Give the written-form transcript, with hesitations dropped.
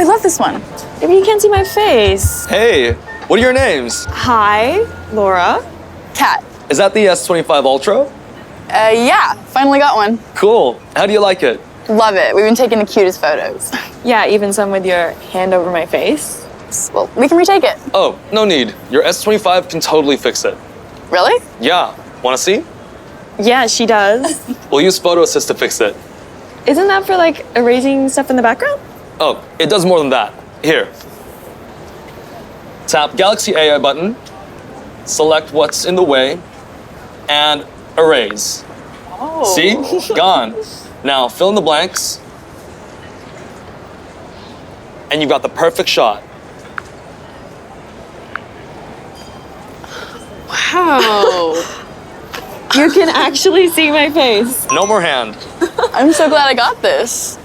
I love this one. Maybe you can't see my face. Hey, what are your names? Hi, Laura. Kat. Is that the S25 Ultra? Yeah, finally got one. Cool. How do you like it? Love it. We've been taking the cutest photos. Yeah, even some with your hand over my face. Well, we can retake it. Oh, no need. Your S25 can totally fix it. Really? Yeah. Want to see? Yeah, she does. We'll use Photo Assist to fix it. Isn't that for like erasing stuff in the background? Oh, it does more than that. Here. Tap Galaxy AI button, select what's in the way, and erase. Oh. See? Gone. Now fill in the blanks, and you've got the perfect shot. Wow. You can actually see my face. No more hand. I'm so glad I got this.